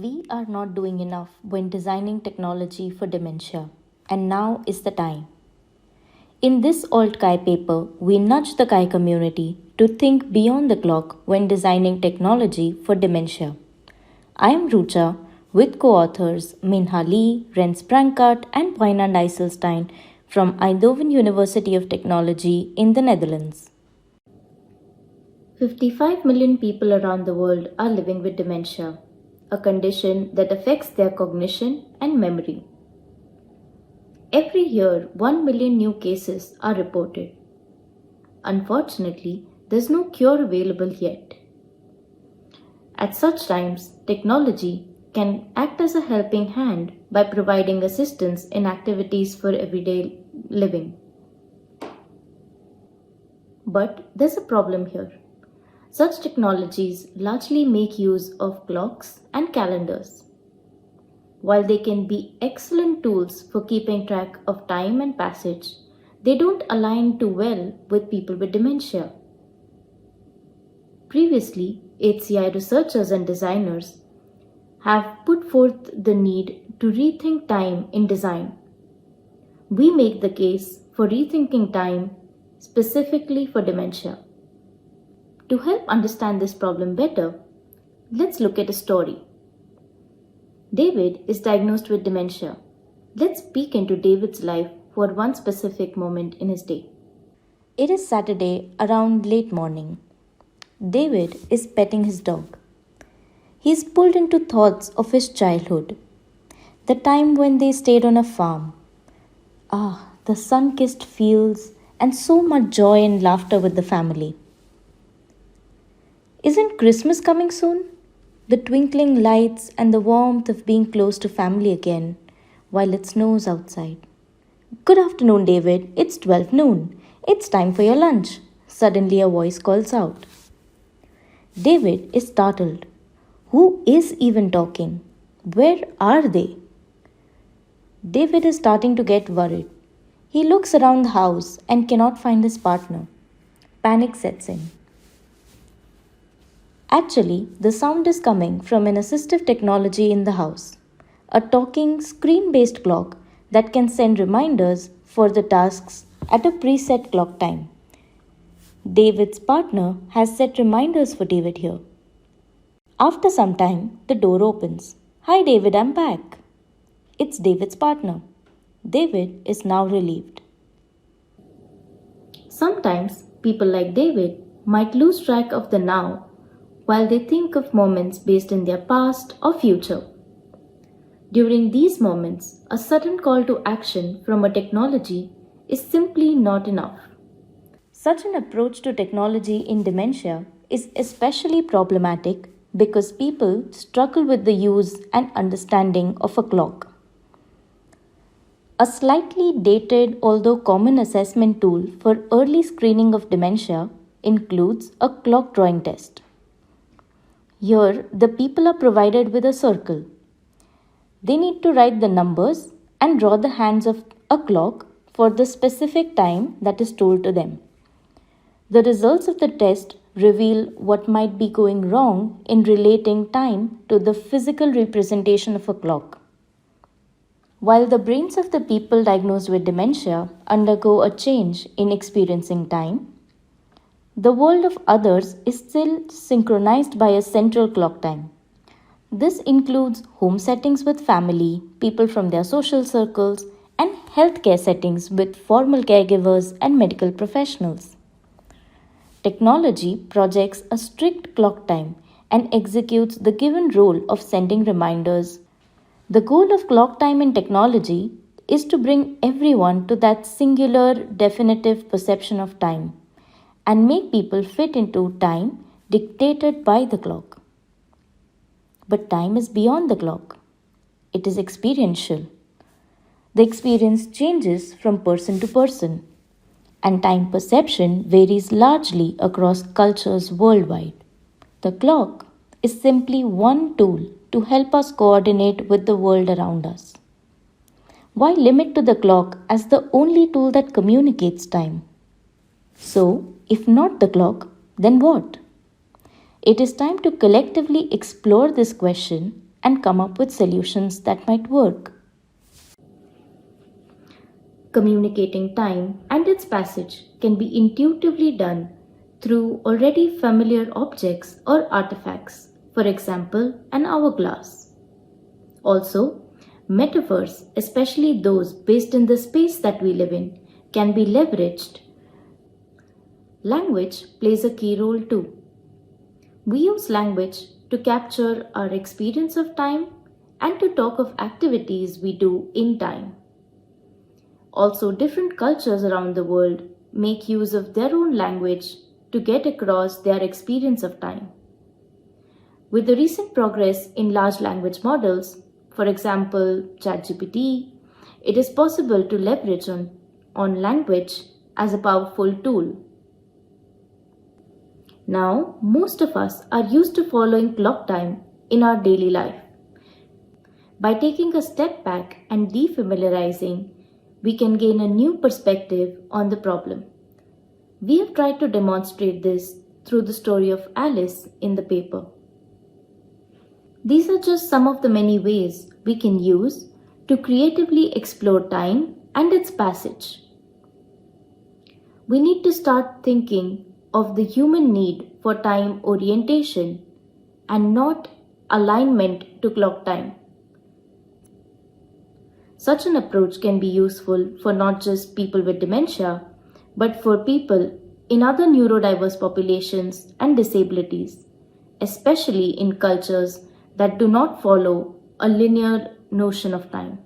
We are not doing enough when designing technology for dementia, and now is the time. In this AltCHI paper, we nudge the CHI community to think beyond the clock when designing technology for dementia. I am Rucha with co-authors Minha, Rens, Brankaert and Wijnand IJsselsteijn from Eindhoven University of Technology in the Netherlands. 55 million people around the world are living with dementia, a condition that affects their cognition and memory. Every year, 1 million new cases are reported. Unfortunately, there's no cure available yet. At such times, technology can act as a helping hand by providing assistance in activities for everyday living. But there's a problem here. Such technologies largely make use of clocks and calendars. While they can be excellent tools for keeping track of time and passage, they don't align too well with people with dementia. Previously, AltCHI researchers and designers have put forth the need to rethink time in design. We make the case for rethinking time specifically for dementia. To help understand this problem better, let's look at a story. David is diagnosed with dementia. Let's peek into David's life for one specific moment in his day. It is Saturday around late morning. David is petting his dog. He is pulled into thoughts of his childhood, the time when they stayed on a farm. The sun-kissed fields and so much joy and laughter with the family. Isn't Christmas coming soon? The twinkling lights and the warmth of being close to family again while it snows outside. Good afternoon, David. It's 12 noon. It's time for your lunch. Suddenly a voice calls out. David is startled. Who is even talking? Where are they? David is starting to get worried. He looks around the house and cannot find his partner. Panic sets in. Actually, the sound is coming from an assistive technology in the house, a talking screen-based clock that can send reminders for the tasks at a preset clock time. David's partner has set reminders for David here. After some time, the door opens. Hi David, I'm back. It's David's partner. David is now relieved. Sometimes people like David might lose track of the now while they think of moments based in their past or future. During these moments, a sudden call to action from a technology is simply not enough. Such an approach to technology in dementia is especially problematic because people struggle with the use and understanding of a clock. A slightly dated although common assessment tool for early screening of dementia includes a clock drawing test. Here, the people are provided with a circle. They need to write the numbers and draw the hands of a clock for the specific time that is told to them. The results of the test reveal what might be going wrong in relating time to the physical representation of a clock. While the brains of the people diagnosed with dementia undergo a change in experiencing time, the world of others is still synchronized by a central clock time. This includes home settings with family, people from their social circles, and healthcare settings with formal caregivers and medical professionals. Technology projects a strict clock time and executes the given role of sending reminders. The goal of clock time in technology is to bring everyone to that singular, definitive perception of time and make people fit into time dictated by the clock. But time is beyond the clock. It is experiential. The experience changes from person to person, and time perception varies largely across cultures worldwide. The clock is simply one tool to help us coordinate with the world around us. Why limit to the clock as the only tool that communicates time? So, if not the clock, then what? It is time to collectively explore this question and come up with solutions that might work. Communicating time and its passage can be intuitively done through already familiar objects or artifacts, for example, an hourglass. Also, metaphors, especially those based in the space that we live in, can be leveraged. Language plays a key role too. We use language to capture our experience of time and to talk of activities we do in time. Also, different cultures around the world make use of their own language to get across their experience of time. With the recent progress in large language models, for example, ChatGPT, it is possible to leverage on language as a powerful tool. Now, most of us are used to following clock time in our daily life. By taking a step back and defamiliarizing, we can gain a new perspective on the problem. We have tried to demonstrate this through the story of Alice in the paper. These are just some of the many ways we can use to creatively explore time and its passage. We need to start thinking of the human need for time orientation and not alignment to clock time. Such an approach can be useful for not just people with dementia, but for people in other neurodiverse populations and disabilities, especially in cultures that do not follow a linear notion of time.